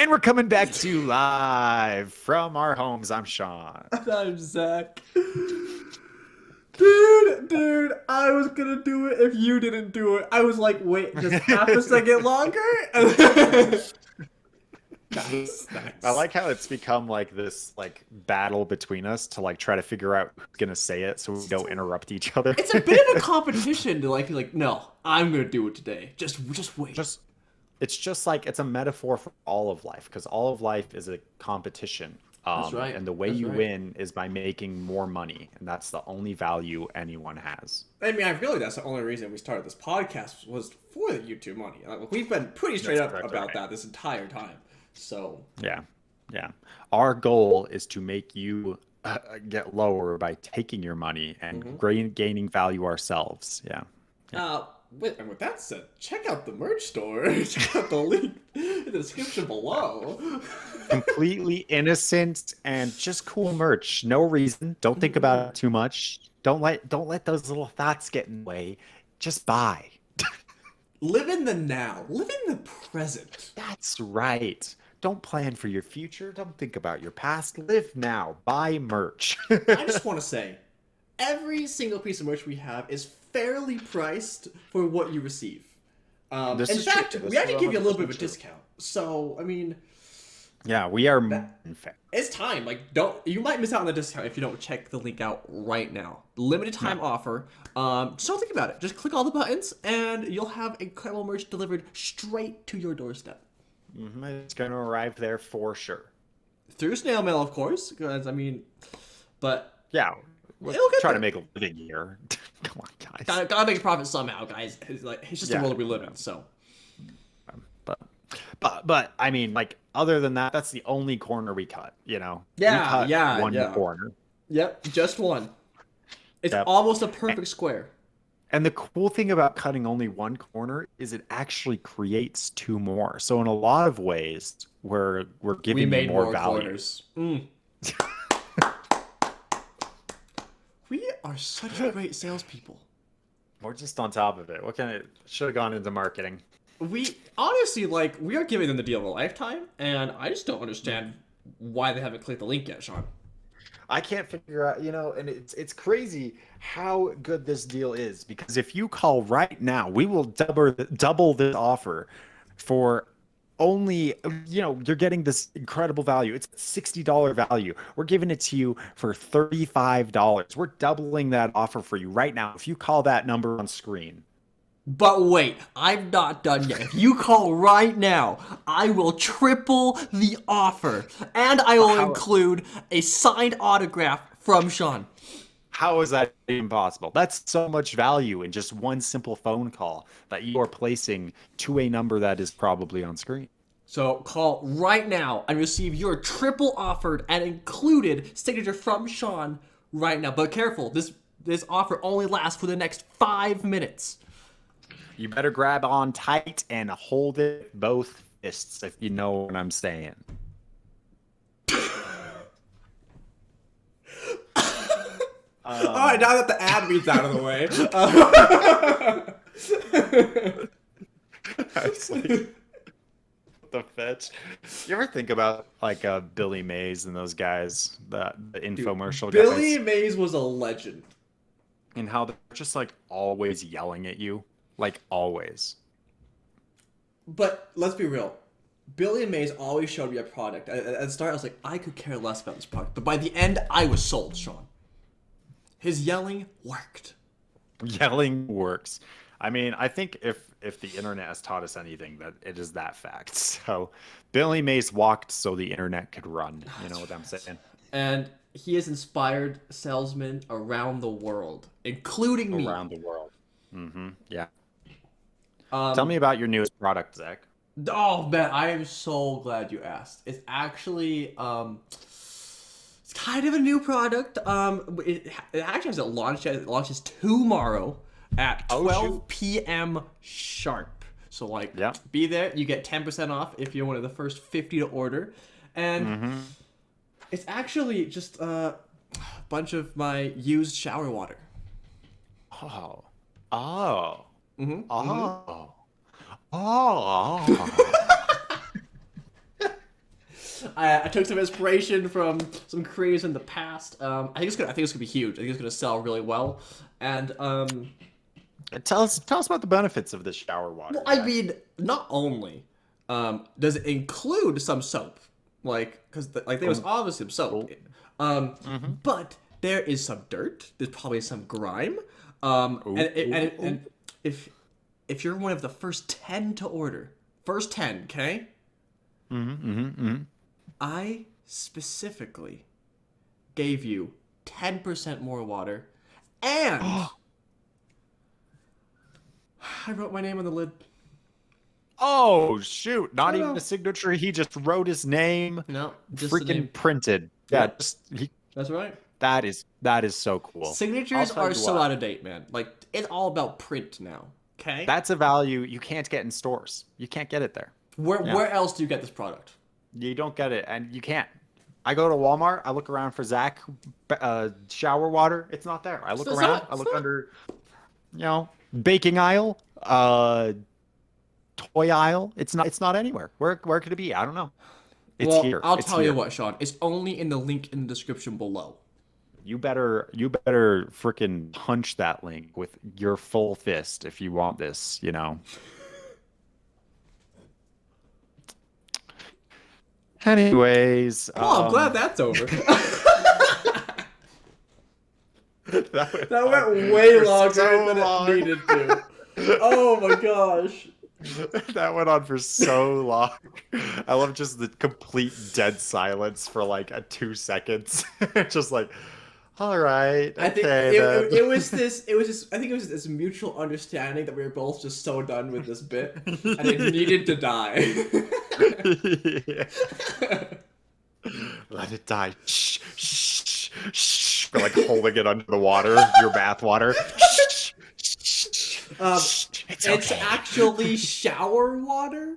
And we're coming back to you live from our homes. I'm Sean. I'm Zach. Dude, I was gonna do it if you didn't do it. I was like, wait, just half a second longer? Nice. I like how it's become like this like battle between us to like try to figure out who's gonna say it so we don't interrupt each other. It's a bit of a competition to be like, no, I'm gonna do it today. Just wait. It's just like it's a metaphor for all of life because all of life is a competition. That's right. And the way That's you right. win is by making more money, and that's the only value anyone has. I mean, I really that's the only reason we started this podcast was for the YouTube money. Like, we've been pretty straight That's up correct, about right. that this entire time. So Yeah, yeah. Our goal is to make you get lower by taking your money and gaining value ourselves. Yeah. and with that said, check out the merch store. Check out the link in the description below. Completely innocent and just cool merch. No reason. Don't think about it too much. Don't let those little thoughts get in the way. Just buy. Live in the now. Live in the present. That's right. Don't plan for your future. Don't think about your past. Live now. Buy merch. I just want to say, every single piece of merch we have is fairly priced for what you receive. This In is fact, true. This we is actually give you a little bit of a 100% true. discount. So, I mean, Yeah, we are That- fair. it's time. Like, you might miss out on the discount if you don't check the link out right now. Limited time offer. Just don't think about it. Just click all the buttons, and you'll have incredible merch delivered straight to your doorstep. It's going to arrive there for sure. Through snail mail, of course. Because but Yeah, we'll it'll get try to there. make a living here. Come on, guys. Gotta make a profit somehow, guys. It's just the Yeah. world we live in. So But I mean, like, other than that, that's the only corner we cut. We Yeah, cut yeah, one yeah. corner. yep, just one. It's Yep. almost a perfect square. And the cool thing about cutting only one corner is it actually creates two more. So in a lot of ways, we're We giving you made more more value. corners. We are such great salespeople. We're just on top of it. What kind of should have gone into marketing? We honestly we are giving them the deal of a lifetime, and I just don't understand why they haven't clicked the link yet, Sean. I can't figure out, and it's crazy how good this deal is because if you call right now, we will double this offer for only, you're getting this incredible value. It's $60 value. We're giving it to you for $35. We're doubling that offer for you right now. If you call that number on screen. But wait, I'm not done yet. If you call right now, I will triple the offer, and I will include a signed autograph from Sean. How is that even possible? That's so much value in just one simple phone call that you are placing to a number that is probably on screen. So call right now and receive your triple offered and included signature from Sean right now. But careful, this offer only lasts for the next 5 minutes. You better grab on tight and hold it with both fists, if you know what I'm saying. All right, now that the ad reads out of the way, I was like, what the fetch? You ever think about like Billy Mays and those guys, the infomercial Billy guys, Mays was a legend. and how they're just like always yelling at you, like always. But let's be real. Billy Mays always showed me a product. At the start, I was like, I could care less about this product. But by the end, I was sold, Sean. His yelling worked. Yelling works. I mean, I think if the internet has taught us anything, that it is that fact. So Billy Mays walked so the internet could run. You know what I'm saying? And he has inspired salesmen around the world, including me. Around the world. Yeah. Um, Tell me about your newest product, Zach. Oh man, I am so glad you asked. It's actually it's kind of a new product. It actually hasn't launched yet. It launches tomorrow at 12 p.m. sharp. So be there. You get 10% off if you're one of the first 50 to order, and it's actually just a bunch of my used shower water. Oh. Oh. Mm-hmm. Oh. Oh. I took some inspiration from some creators in the past. I think it's gonna be huge. I think it's gonna sell really well. And Tell us about the benefits of this shower well, water, I Zach. mean, not only does it include some soap, like because like there was Oh, obviously some soap, oh, mm-hmm. but there is some dirt. There's probably some grime. Oh, oh, oh. And if you're one of the first 10 to order, first 10, okay? Mm-hmm, mm-hmm, mm-hmm. I specifically gave you 10% more water, and I wrote my name on the lid. Oh shoot! Not Oh even a no, signature. He just wrote his name, no, just the name. freaking printed. Yeah, Yep, just he. that's right. That is so cool. I'll Signatures tell are you so what. out of date, man. Like it's all about print now. Okay, That's a value you can't get in stores. You can't get it there. Yeah, where else do you get this product? you don't get it, and you can't. I go to Walmart. I look around for Zach shower water. It's not there. I look It's around. not. I It's look not. under, baking aisle, toy aisle. It's not anywhere. Where could it be? I don't know. It's Well, here. I'll It's tell you here. what, Sean. It's only in the link in the description below. You better freaking punch that link with your full fist if you want this. Anyways, Well, I'm glad that's over. that went That on went way for longer so than it long. needed to. Oh my gosh. That went on for so long. I love just the complete dead silence for like 2 seconds. Just like, all right, I think okay then. it was this. It was just. I think it was this mutual understanding that we were both just so done with this bit, and it needed to die. Yeah. Let it die. Shh, shh, shh. We're like holding it under the water, your bath water. Shh, shh, shh, um, shh. It's it's okay. actually shower water.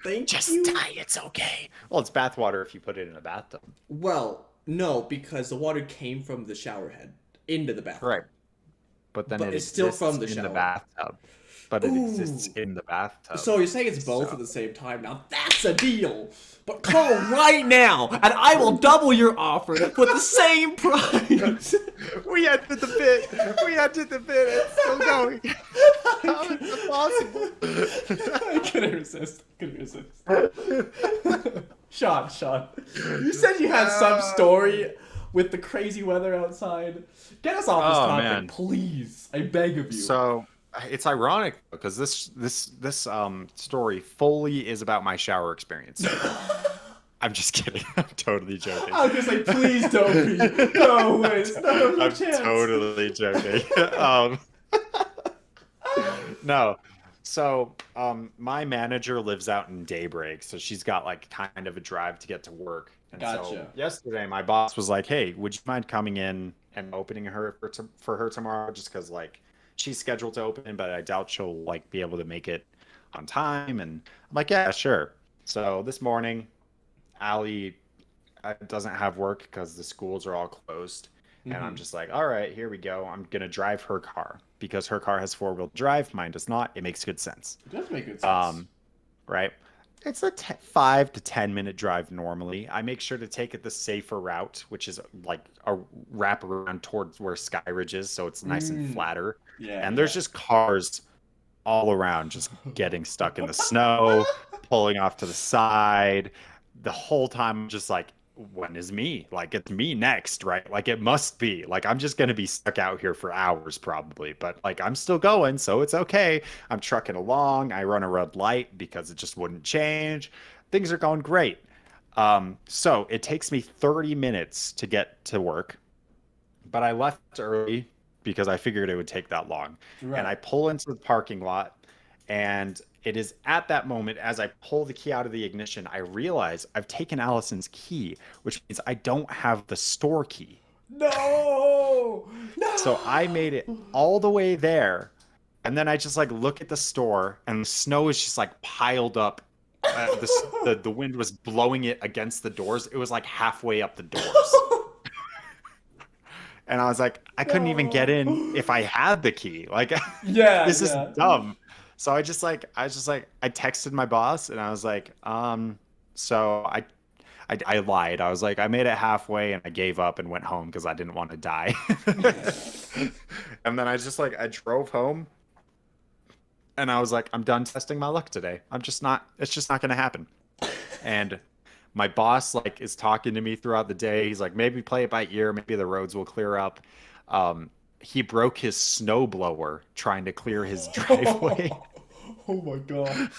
Thank Just you. die. It's okay. Well, it's bath water if you put it in a bathtub. Well, no, because the water came from the shower head into the bathroom, Correct. But then but it it's still exists from the in the shower. bathtub. But it exists Ooh. in the bathtub. So you're saying it's both So at the same time? Now that's a deal. But call right now, and I will double your offer for the same price. we ended the bit. We ended the bit. It's still going. How is it possible? I couldn't resist. I couldn't resist. Sean, you said you had some story with the crazy weather outside. Get us off this Oh topic, man. please. I beg of you. So it's ironic because this story fully is about my shower experience. I'm just kidding. I'm totally joking. I was gonna say, please don't be. No, wait, no I'm chance. totally joking. Um, no. So, my manager lives out in Daybreak, so she's got like kind of a drive to get to work. And so Gotcha. yesterday, my boss was like, "Hey, would you mind coming in and opening her for her tomorrow? Just because like she's scheduled to open, but I doubt she'll like be able to make it on time." And I'm like, "Yeah, sure." So this morning, Allie doesn't have work because the schools are all closed. And I'm Mm-hmm. just like, all right, here we go. I'm gonna drive her car because her car has four-wheel drive. Mine does not. It makes good sense. It does make good sense. Um, right? It's a 5 to 10 minute drive normally. I make sure to take it the safer route, which is like a wrap around towards where Skyridge is, so it's nice and Mm, flatter. yeah, And yeah. there's just cars all around, just getting stuck in the snow, pulling off to the side. The whole time, I'm just like, when is me? Like, it's me next, right? Like, it must be. Like, I'm just going to be stuck out here for hours probably, but like, I'm still going, so it's okay. I'm trucking along. I run a red light because it just wouldn't change. Things are going great. So it takes me 30 minutes to get to work, but I left early because I figured it would take that long. And I Right. pull into the parking lot, and it is at that moment, as I pull the key out of the ignition, I realize I've taken Allison's key, which means I don't have the store key. No! So I made it No! all the way there, and then I just like look at the store, and the snow is just like piled up. The wind was blowing it against the doors. It was like halfway up the doors. And I was like, I couldn't even get in No! if I had the key. Like, Yeah, this is yeah. dumb. So I just like, I texted my boss and I was like, so I lied. I was like, I made it halfway and I gave up and went home because I didn't want to die. And then I drove home and I was like, I'm done testing my luck today. It's just not gonna happen. And my boss like is talking to me throughout the day. He's like, maybe play it by ear, maybe the roads will clear up. He broke his snowblower trying to clear his driveway. Oh my god.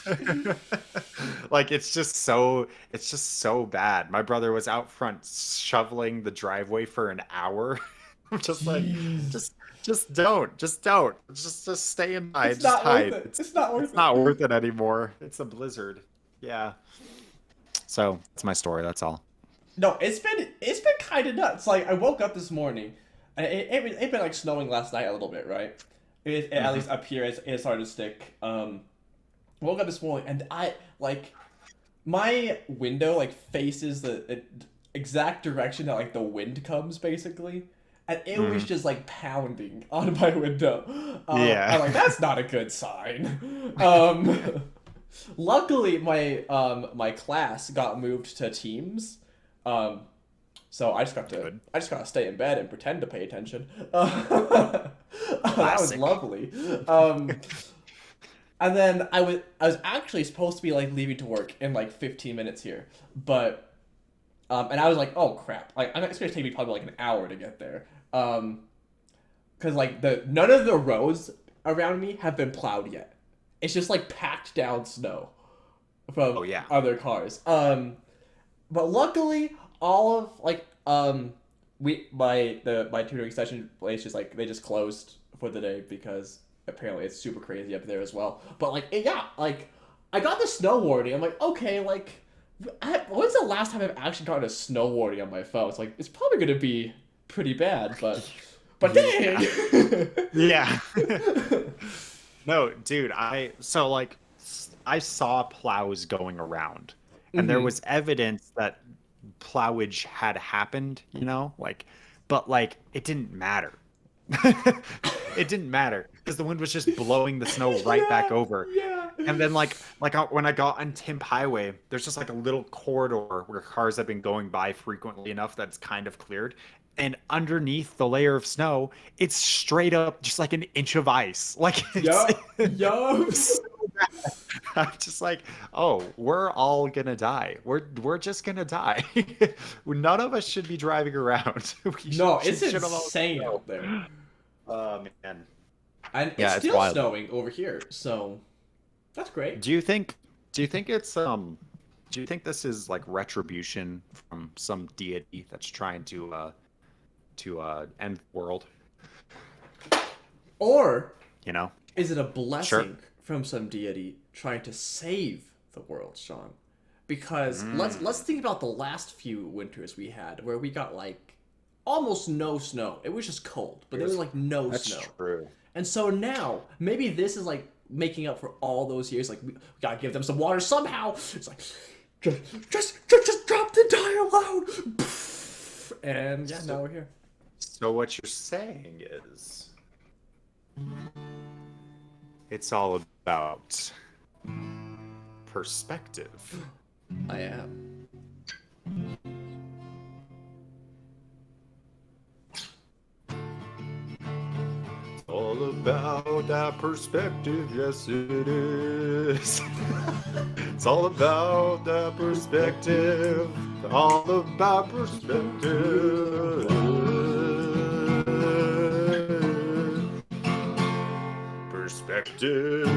Like it's just so bad. My brother was out front shoveling the driveway for an hour. I'm just like, Jeez. just just don't. Just stay inside, It's just not worth hide. it. It's not It's worth not it. worth it anymore. It's a blizzard. Yeah. So that's my story. That's all. No, it's been kind of nuts. Like I woke up this morning, and it been like snowing last night a little bit, right? At Hmm. least up here, it started to stick. Woke up this morning, and I like my window like faces the exact direction that like the wind comes, basically, and it was Hmm. just like pounding on my window. I'm Yeah. like, that's not a good sign. Luckily, my class got moved to Teams, um, so Good. I just got to stay in bed and pretend to pay attention. That was Classic. lovely. And then I was actually supposed to be like leaving to work in like 15 minutes here, but and I was like, oh crap, like it's gonna take me probably like an hour to get there, because like the none of the roads around me have been plowed yet. It's just like packed down snow Oh from yeah. other cars. But luckily, all of like my tutoring session place just like they just closed for the day because apparently it's super crazy up there as well. But like yeah, like I got the snow warning. I'm like okay, like when's the last time I've actually gotten a snow warning on my phone? It's like it's probably gonna be pretty bad, but Yeah. dang. Yeah. No, dude, I saw plows going around and there Hmm. was evidence that plowage had happened, but like it didn't matter. It didn't matter because the wind was just blowing the snow right back Yeah, over. yeah. And then when I got on Timp Highway, there's just like a little corridor where cars have been going by frequently enough that's kind of cleared. And underneath the layer of snow, it's straight up just like an inch of ice. Like it's, Yup. Yup. it's so bad. I'm just like, oh, we're all gonna die. We're just gonna die. None of us should be driving around. We No, it's should have all insane know. out there. Oh man. And it's Yeah, it's still wild. snowing over here, so that's great. Do you think do you think it's do you think this is like retribution from some deity that's trying to end the world, Or you know? is it a Sure. blessing from some deity trying to save the world, Sean? Because let's Mm, think about the last few winters we had where we got like almost no snow. It was just cold, but there was yes, like no that's snow. true. And so now maybe this is like making up for all those years. Like we gotta give them some water somehow. It's like just drop the entire load. And yeah, now So, we're here. so what you're saying is it's all about perspective. I am. All about that perspective, yes it is. It's all about that perspective. All about perspective. Perspective.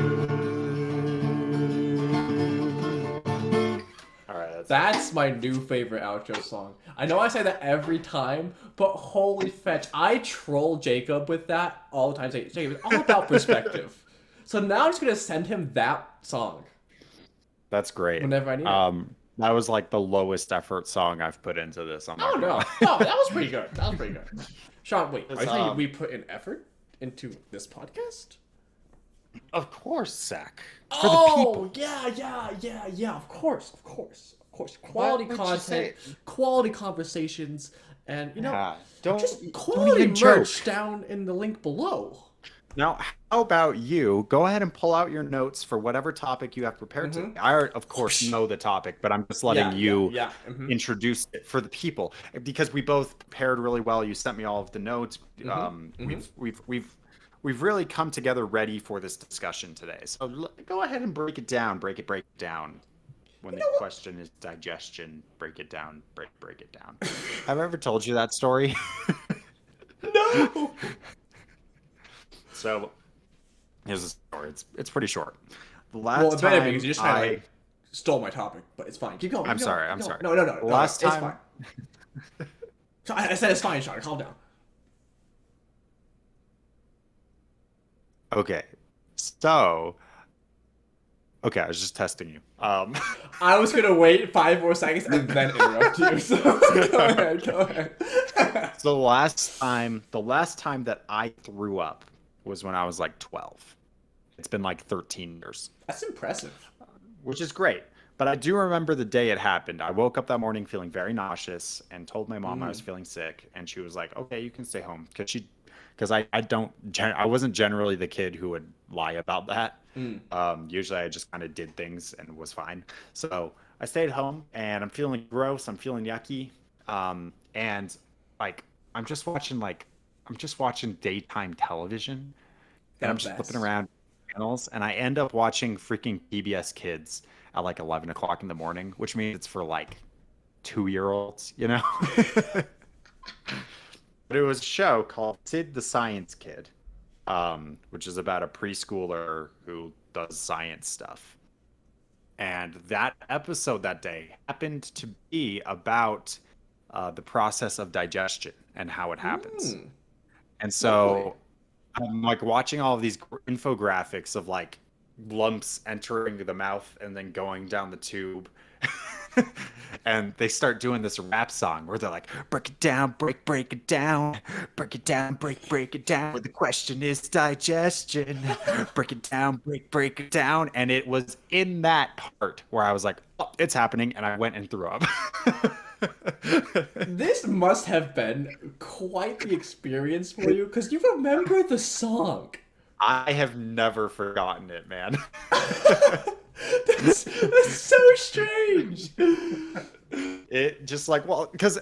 All right, that's it. That's my new favorite outro song. I know I say that every time, but holy fetch, I troll Jacob with that all the time. Say, Jacob, it's all about perspective. So now I'm just gonna send him that song That's great. whenever I need it. That was like the lowest effort song I've put into this. I'm Oh not gonna no, lie. no, that was pretty good. That was pretty good. Sean, wait, are It's, you saying we put in effort into this podcast? of course, Zach. For the Oh people. yeah. Of course. Why Quality would you content, say? quality conversations, and Yeah. just Don't quality even merch joke. down in the link below. Now, how about you? Go ahead and pull out your notes for whatever topic you have prepared today. Mm-hmm. Of course, know the topic, but I'm just letting Yeah, yeah, you yeah. Mm-hmm. introduce it for the people because we both prepared really well. You sent me all of the notes. Mm-hmm. Mm-hmm. We've really come together ready for this discussion today. So go ahead and break it down. Break it down. When You the know what? question is digestion, break it down. Break it down. Have I ever told you that story? No. So here's the story. It's pretty short. The Well, last it better be because time you just kind of I like stole my topic, but it's fine. Keep going. I'm Keep going. sorry, Keep I'm going. sorry. No, no, no, The no, no. last It's fine. time I said it's fine, Sean. Calm down. Okay. So okay, I was just testing you. I was gonna wait 5 more seconds and then interrupt you. So go ahead. Go ahead. So the last time that I threw up was when I was like 12. It's been like 13 years, That's impressive. which is great. But I do remember the day it happened. I woke up that morning feeling very nauseous and told my mom I was Mm. feeling sick, and she was like, "Okay, you can stay home," because I wasn't generally the kid who would lie about that. Mm. Usually I just kind of did things and was fine. So I stayed home and I'm feeling gross. I'm feeling yucky. And like I'm just watching daytime television and The I'm just flipping best. around channels and I end up watching freaking PBS Kids at like 11 o'clock in the morning, which means it's for like 2 year olds, you know? But it was a show called Sid the Science Kid, which is about a preschooler who does science stuff. And that episode that day happened to be about the process of digestion and how it happens. Mm. And Lovely. so I'm like watching all of these infographics of like lumps entering the mouth and then going down the tube. And they start doing this rap song where they're like, break it down, break it down, break it down, break it down. Where the question is digestion. Break it down, break it down. And it was in that part where I was like, oh, it's happening. And I went and threw up. This must have been quite the experience for you because you remember the song. I have never forgotten it, man. That's so strange. It just like, well, because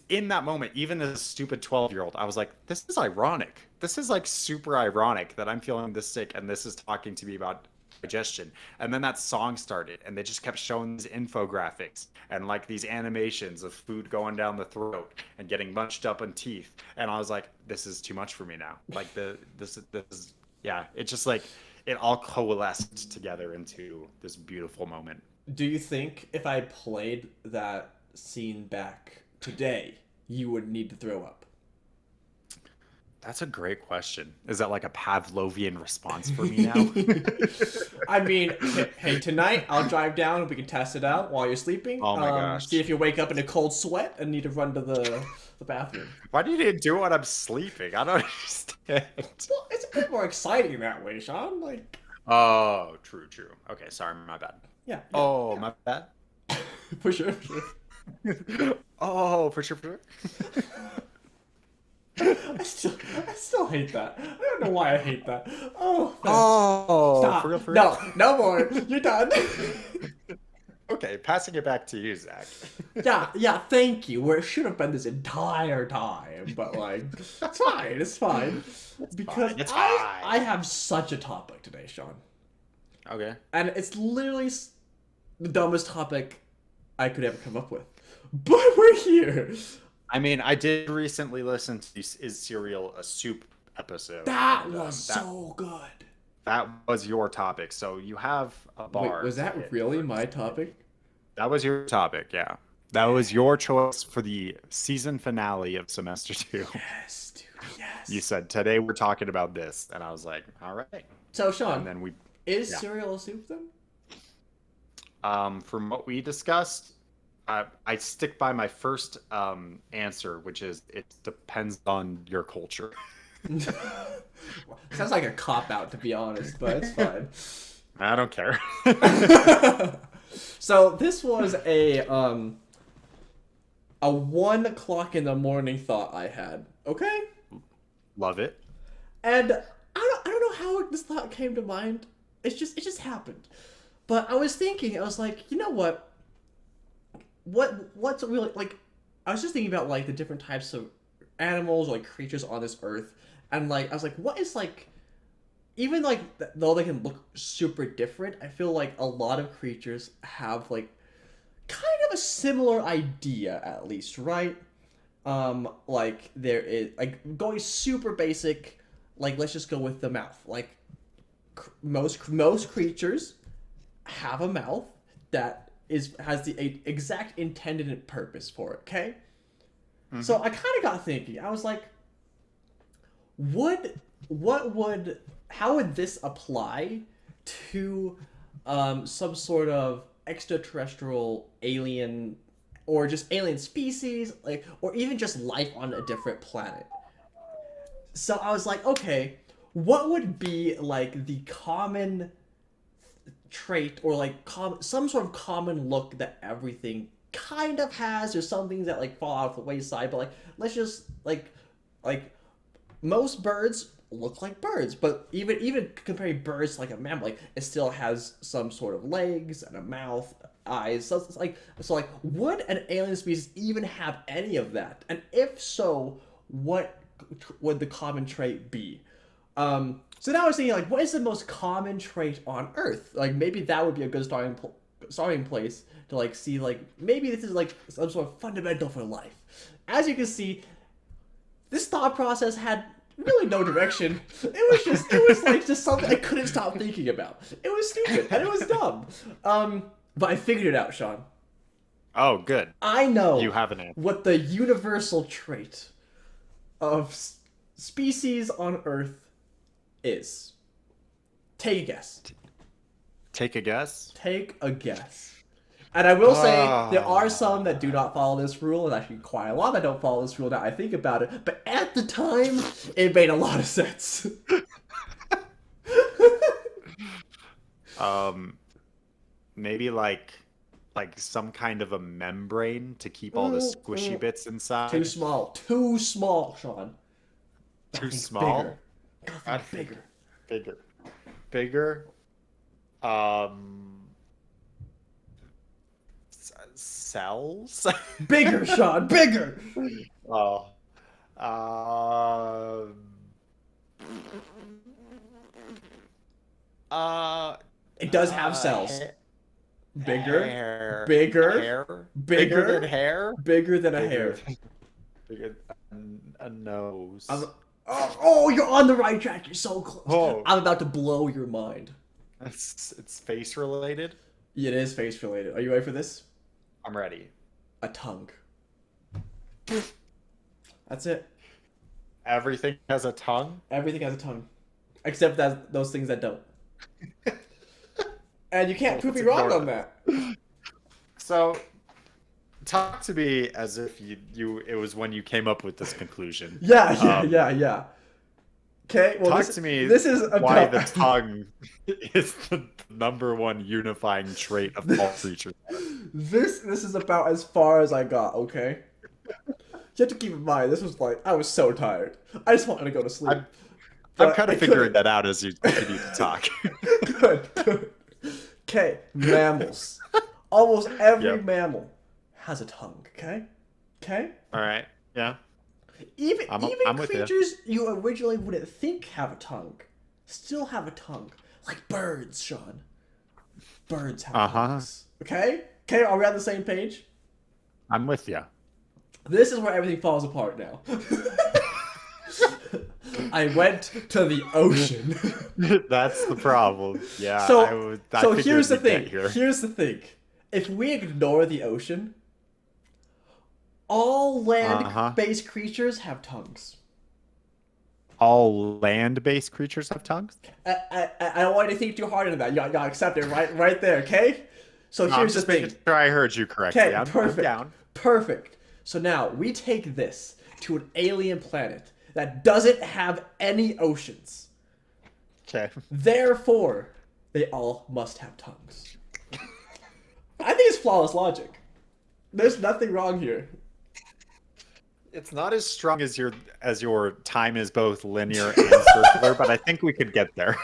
in that moment, even as a stupid 12-year-old, I was like, this is ironic. This is like super ironic that I'm feeling this sick and this is talking to me about digestion. And then that song started and they just kept showing these infographics and like these animations of food going down the throat and getting munched up in teeth. And I was like, this is too much for me now. Like this is yeah, it just like it all coalesced together into this beautiful moment. Do you think if I played that scene back today, you would need to throw up? That's a great question. Is that like a Pavlovian response for me now? I mean, hey, tonight I'll drive down and we can test it out while you're sleeping. Oh my gosh. See if you wake up in a cold sweat and need to run to the bathroom. Why do you need to do it when I'm sleeping? I don't understand. Well, it's a bit more exciting that way, Sean. Like, Oh, true, true. Okay, sorry, my bad. yeah, Oh, my bad. for sure, for sure. Oh, for sure, for sure. I still hate that. I don't know why I hate that. Oh, Oh, stop. for real, for real. No, no more. You're done. Okay, passing it back to you, Zach. Yeah, yeah, thank you. Where it should have been this entire time, but like, it's fine, it's fine. Because It's I fine. have such a topic today, Sean. Okay. And it's literally the dumbest topic I could ever come up with. But we're here. I mean, I did recently listen to Is Cereal a Soup episode. That and, was so good. that was your topic. So you have a bar. Wait, was to that hit really first. my topic? That was your topic, yeah. That was your choice for the season finale of semester 2. Yes, dude, yes. You said, today we're talking about this. And I was like, all right. So, And Sean, then is yeah. cereal a soup then? From what we discussed, I stick by my first answer, which is it depends on your culture. Sounds like a cop out, to be honest, but it's fine. I don't care. So this was a 1 o'clock in the morning thought I had. Okay, Love it. and I don't know how this thought came to mind. It just happened. But I was thinking, I was like, you know what? What's really like? I was just thinking about like the different types of animals or like creatures on this earth, and like I was like, what is like even like though they can look super different, I feel like a lot of creatures have like kind of a similar idea at least, right? Like there is like going super basic, like let's just go with the mouth. Like most creatures have a mouth that has the exact intended purpose for it. Okay, so I kind of got thinking. I was like, would what would how would this apply to some sort of extraterrestrial alien or just alien species, like, or even just life on a different planet? So I was like, okay, what would be like the common trait or like some sort of common look that everything kind of has? There's some things that like fall out of the wayside, but like let's just like most birds look like birds, but even comparing birds to like a mammal, like it still has some sort of legs and a mouth, eyes. So it's like would an alien species even have any of that? And if so, what would the common trait be? So now I was thinking, like, what is the most common trait on Earth? Like, maybe that would be a good starting place to like see, like, maybe this is like some sort of fundamental for life. As you can see, this thought process had really no direction. It was like just something I couldn't stop thinking about. It was stupid and it was dumb. But I figured it out, Sean. Oh, good. I know You have an answer. what the universal trait of species on Earth is. Take a guess. Take a guess. Take a guess. And I will say, there are some that do not follow this rule, and actually quite a lot that don't follow this rule now I think about it, but at the time, it made a lot of sense. Maybe like some kind of a membrane to keep all the squishy bits inside. Too small. Too small, Sean. Too Think small? Bigger. Gotta think bigger. Bigger. Bigger. Cells? Bigger, Sean. Bigger. Oh. Um. It does have cells. Bigger. Hair. Bigger. Hair. Bigger. Than hair. Bigger than a hair. Bigger than a nose. Oh, you're on the right track. You're so close. Oh. I'm about to blow your mind. It's face related. It is face related. Are you ready for this? I'm ready. A tongue. That's it. Everything has a tongue. Everything has a tongue, except that those things that don't. And you can't prove me wrong on that. So, talk to me as if you it was when you came up with this conclusion. Yeah. Okay, well, To me. This is about why the tongue is the number one unifying trait of all creatures. This is about as far as I got. Okay. You have to keep in mind, this was like I was so tired. I just wanted to go to sleep. I'm kind of figuring that out as you continue to talk. Good. Okay, mammals. Almost every mammal has a tongue. Okay. All right. Yeah. Even I'm with creatures you originally wouldn't think have a tongue still have a tongue. Like birds, Sean. Birds have tongues. Okay, are we on the same page? I'm with you. This is where everything falls apart now. I went to the ocean. That's the problem. Yeah. So here's the thing. Here's the thing. If we ignore the ocean, all land-based creatures have tongues. All land-based creatures have tongues? I don't want you to think too hard into that. You gotta accept it right there, okay? So here's the thing. Sure I heard you correctly. Okay, I'm down. Perfect. So now we take this to an alien planet that doesn't have any oceans. Okay. Therefore, they all must have tongues. I think it's flawless logic. There's nothing wrong here. It's not as strong as your time is both linear and circular, but I think we could get there.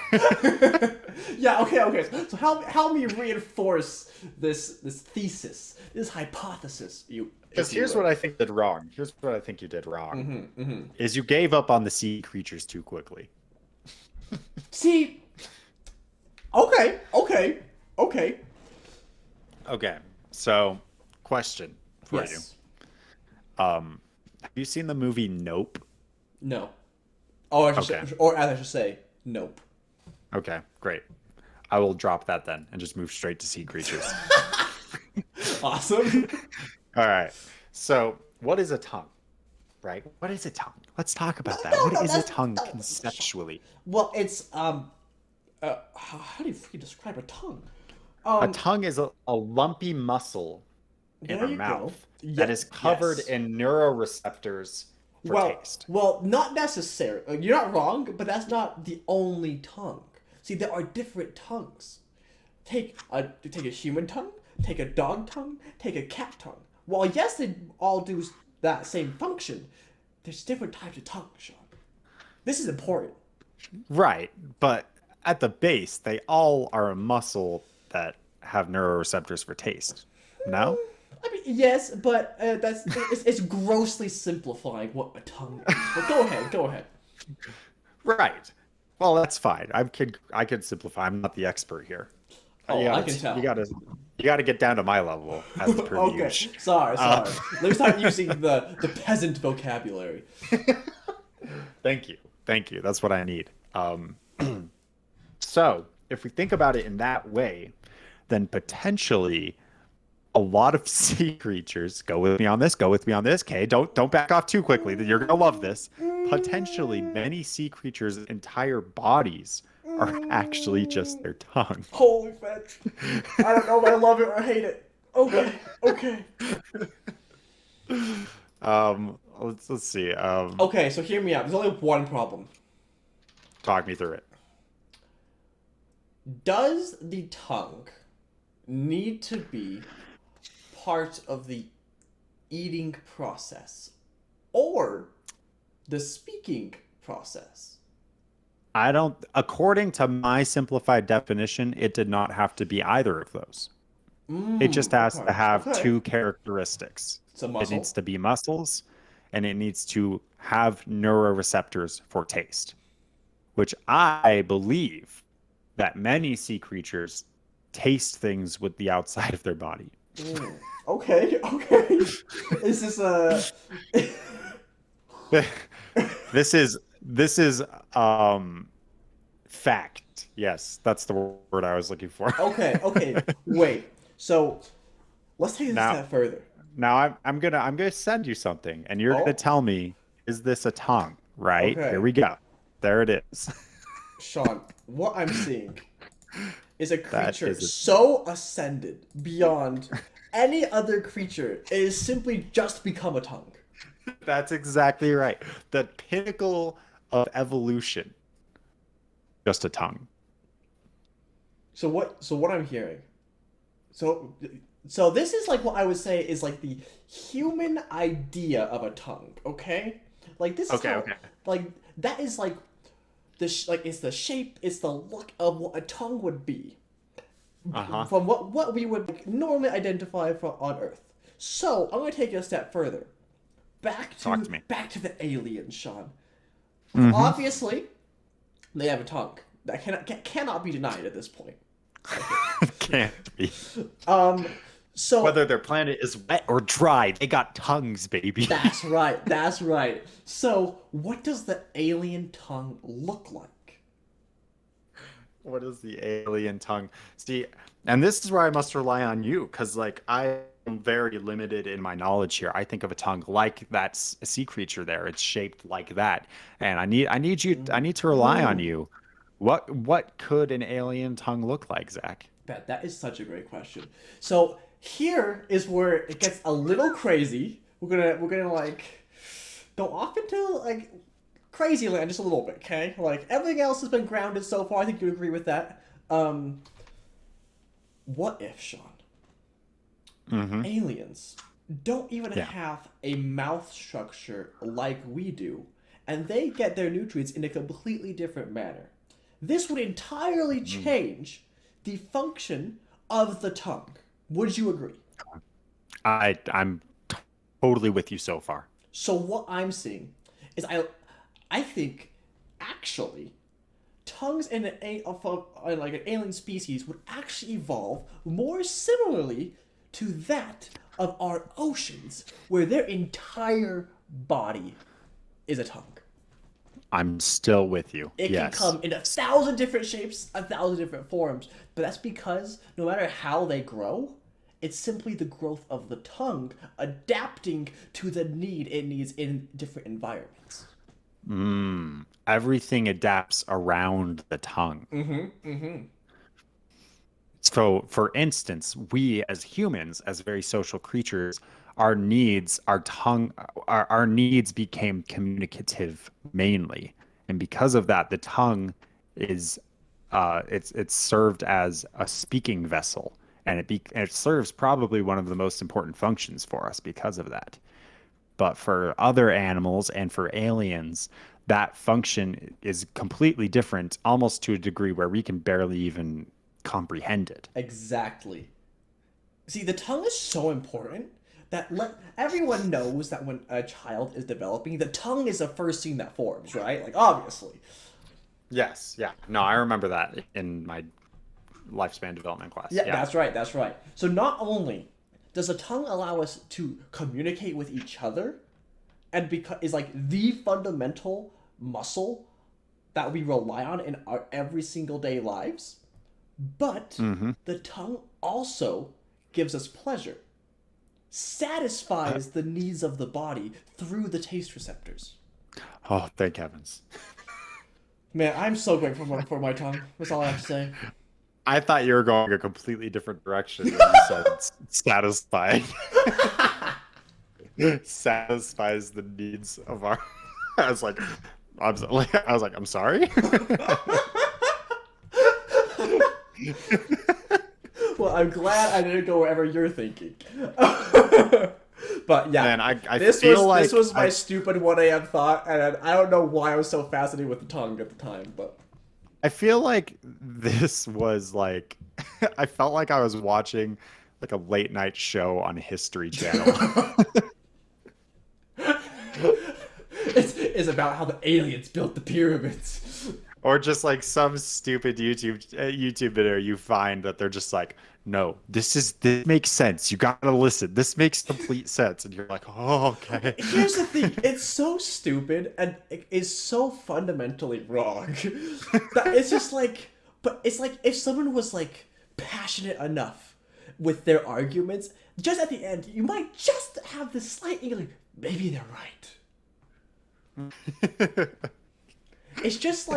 Yeah, okay. So help me reinforce this thesis, this hypothesis, you Because if you here's will. what I think you did wrong. Here's what I think you did wrong. Mm-hmm. Is you gave up on the sea creatures too quickly. See, okay. Okay. So, question for you. Yes. Have you seen the movie Nope? No. Oh, Okay. or as I should say, nope. Okay, great. I will drop that then and just move straight to sea creatures. Awesome. All right. So, what is a tongue? Right? What is a tongue? Let's talk about that. No, What no, is a that's tongue conceptually? well, it's how do you freaking describe a tongue? A Um, tongue is a lumpy muscle in there our you go. mouth Yeah, that is covered yes. in neuroreceptors for taste. Well, not necessarily. You're not wrong, but that's not the only tongue. See, there are different tongues. Take a human tongue, take a dog tongue, take a cat tongue. While yes, they all do that same function, there's different types of tongue, Sean. This is important. Right, but at the base, they all are a muscle that have neuroreceptors for taste. No? I mean, yes, but it's grossly simplifying what a tongue is. But go ahead. Right. Well, that's fine. I could simplify. I'm not the expert here. Oh, I can tell. You gotta get down to my level as per Okay, usual. sorry. Let me start using the peasant vocabulary. Thank you. Thank you. That's what I need. So, if we think about it in that way, then potentially a lot of sea creatures, go with me on this, okay? Don't back off too quickly. You're gonna love this. Potentially many sea creatures' entire bodies are actually just their tongue. Holy fetch! I don't know if I love it or hate it. Okay. Let's see. Okay, so hear me out. There's only one problem. Talk me through it. Does the tongue need to be part of the eating process or the speaking process? I don't, according to my simplified definition, it did not have to be either of those. It just has to have Okay. two characteristics. It's a It muscle. needs to be muscles and it needs to have neuroreceptors for taste, which I believe that many sea creatures taste things with the outside of their body. Okay. Is this a? This is fact. Yes, that's the word I was looking for. Okay. Wait. So let's take this a Now, step further. now I'm gonna send you something, and you're gonna Oh, tell me, is this a tongue? Right? Here okay. we go. There it is. Sean, what I'm seeing is a That creature is a so ascended beyond any other creature, it is simply just become a tongue. That's exactly right. The pinnacle of evolution, just a tongue. So what I'm hearing. So so this is like what I would say is like the human idea of a tongue, okay? Like this is Okay, how okay. like that is like like it's the shape, it's the look of what a tongue would be Uh-huh. from what we would like, normally identify for on Earth. So I'm gonna take it a step further. Talk to me. Back to the aliens, Sean. Mm-hmm. Obviously, they have a tongue that cannot be denied at this point. Can't be. Um, so Whether their planet is wet or dry, they got tongues, baby. that's right. That's right. So what does the alien tongue look like? What is the alien tongue? See, and this is where I must rely on you, because like I am very limited in my knowledge here. I think of a tongue like that sea creature there. It's shaped like that, and I need to rely on you. What could an alien tongue look like, Zach? That is such a great question. So here is where it gets a little crazy. We're gonna like go off into like crazy land just a little bit, okay? Like everything else has been grounded so far. I think you agree with that. What if, Sean, Mm-hmm. aliens don't even Yeah. have a mouth structure like we do, and they get their nutrients in a completely different manner. This would entirely Mm. change the function of the tongue. Would you agree? I'm totally with you so far. So what I'm seeing is I think actually tongues in like an alien species would actually evolve more similarly to that of our oceans, where their entire body is a tongue. I'm still with you. It can Yes. come in 1,000 different shapes, 1,000 different forms, but that's because no matter how they grow, it's simply the growth of the tongue adapting to the need it needs in different environments. Everything adapts around the tongue. Mm-hmm. Mm-hmm. So, for instance, we as humans, as very social creatures, our needs, our needs became communicative mainly, and because of that, the tongue is, it's served as a speaking vessel, and it serves probably one of the most important functions for us because of that. But for other animals and for aliens, that function is completely different, almost to a degree where we can barely even comprehend it. Exactly. See, the tongue is so important that everyone knows that when a child is developing, the tongue is the first thing that forms, right? Like, obviously. Yes, yeah. No, I remember that in my lifespan development class. Yeah, Yeah. that's right, that's right. So not only does the tongue allow us to communicate with each other, and because is like the fundamental muscle that we rely on in our every single day lives, but Hmm. the tongue also gives us pleasure, satisfies the needs of the body through the taste receptors. Oh, thank heavens. Man, I'm so grateful for my tongue. That's all I have to say. I thought you were going a completely different direction when you said satisfying. Satisfies the needs of our. I was like, I'm sorry. Well, I'm glad I didn't go wherever you're thinking. But yeah, Man, I this feel was like this was my stupid 1 a.m. thought, and I don't know why I was so fascinated with the tongue at the time, but I feel like this was like I felt like I was watching like a late night show on History Channel. it's about how the aliens built the pyramids. Or just like some stupid YouTube video you find that they're just like, no, this makes sense. You gotta listen. This makes complete sense. And you're like, oh, okay. Here's the thing: it's so stupid and it is so fundamentally wrong that it's just like, but it's like if someone was like passionate enough with their arguments, just at the end, you might just have this slight inkling, maybe they're right. It's just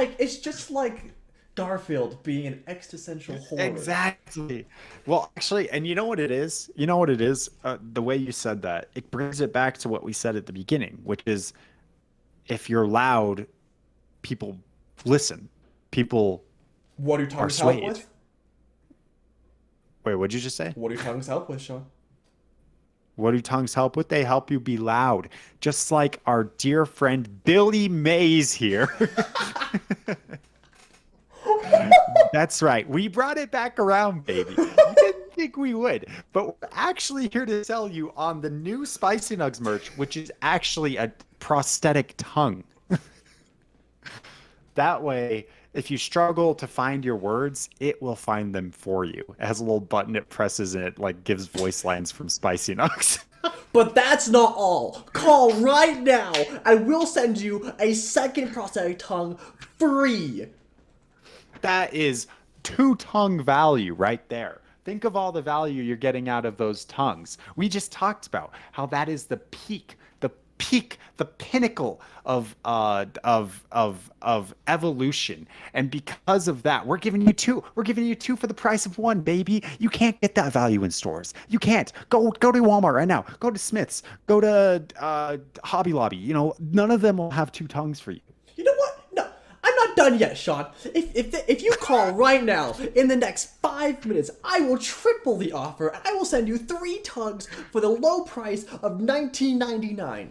like Garfield being an existential horror. Exactly. Well, actually, and you know what it is? You know what it is? The way you said that, it brings it back to what we said at the beginning, which is if you're loud, people listen. People What do are tongues help swayed. with? Wait, what'd you just say? What do tongues help with, Sean? What do tongues help with? They help you be loud. Just like our dear friend Billy Mays here. That's right. We brought it back around, baby. You didn't think we would, but we're actually here to tell you on the new Spicy Nugs merch, which is actually a prosthetic tongue. That way, if you struggle to find your words, it will find them for you. It has a little button it presses and it like gives voice lines from Spicy Nugs. But that's not all. Call right now and we'll send you a second prosthetic tongue free. That is two tongue value right there. Think of all the value you're getting out of those tongues. We just talked about how that is the pinnacle of evolution. And because of that, we're giving you two. We're giving you two for the price of one, baby. You can't get that value in stores. You can't. Go to Walmart right now. Go to Smith's. Go to Hobby Lobby. You know, none of them will have two tongues for you. You know what? No, I'm not not done yet, Sean. If you call right now, in the next 5 minutes, I will triple the offer. I will send you 3 tugs for the low price of $19.99.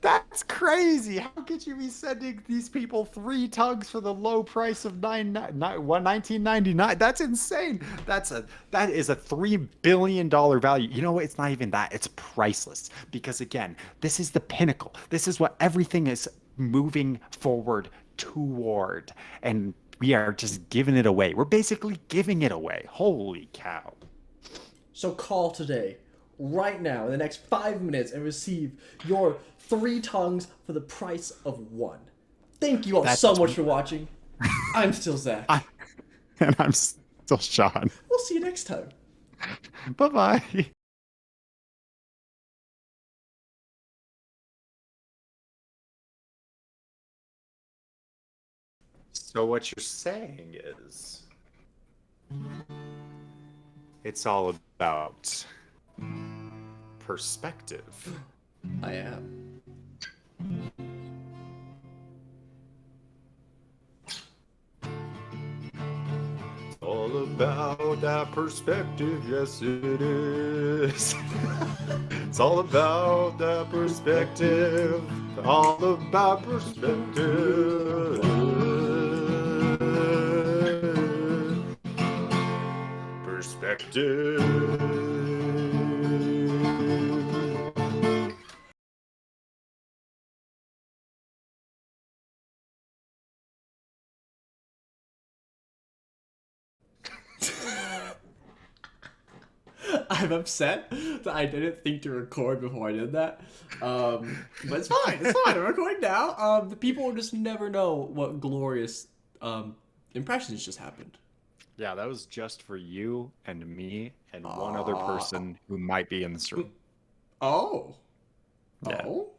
That's crazy. How could you be sending these people 3 tugs for the low price of 1999? That's insane. That is a $3 billion value. You know what? It's not even that. It's priceless. Because again, this is the pinnacle. This is what everything is moving forward toward. And we are just giving it away. We're basically giving it away. Holy cow. So call today, right now, in the next 5 minutes, and receive your 3 tongues for the price of 1. Thank you all so much for watching. I'm still Zach. And I'm still Sean. We'll see you next time. Bye-bye. So what you're saying is it's all about perspective. I am. It's all about that perspective, yes it is. It's all about that perspective. All about perspective. Perspective. I'm upset that I didn't think to record before I did that. But it's fine. It's fine. I'm recording now. The people will just never know what glorious impressions just happened. Yeah, that was just for you and me and one other person who might be in this room. Oh. Yeah. Oh.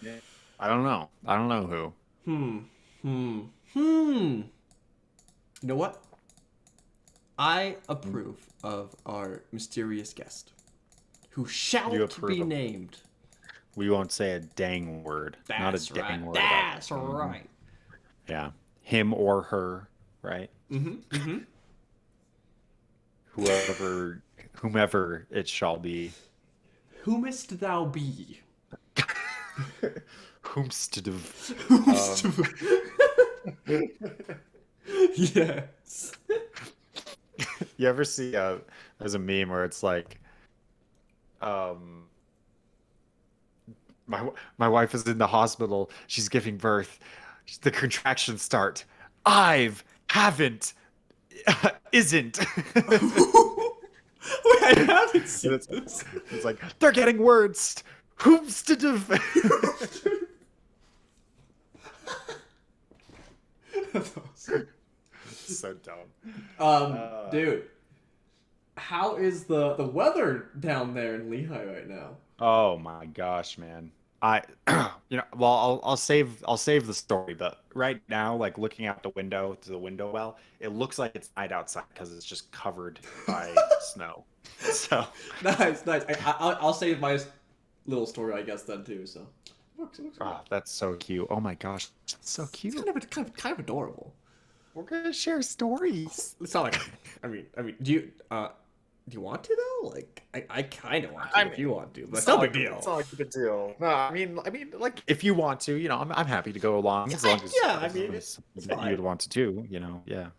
Yeah. I don't know. I don't know who. You know what? I approve of our mysterious guest, who shall be named. We won't say a dang word. That's not a dang right. word. That's right. Yeah. Him or her, right? Whomever it shall be. Whomest thou be? Whomst. Yes. You ever see there's a meme where it's like my wife is in the hospital, she's giving birth, the contractions start, haven't isn't. Wait, I haven't seen this. It's like they're getting words. Whomst. That's awesome. So dumb. Dude, how is the weather down there in Lehigh right now? Oh my gosh, man. Well, I'll save the story, but right now, like looking out the window to the window well, it looks like it's night outside because it's just covered by snow. So nice. I'll save my little story, I guess, then too. So, looks that's so cute. Oh my gosh, that's so cute. It's kind of adorable. We're gonna share stories. It's not like I mean, do you want to though? Like, I kind of want to if you want to, but it's no big deal. It's not like a big deal. No, I mean, like if you want to, I'm happy to go along as long as I mean, it's that you'd want to too. Yeah.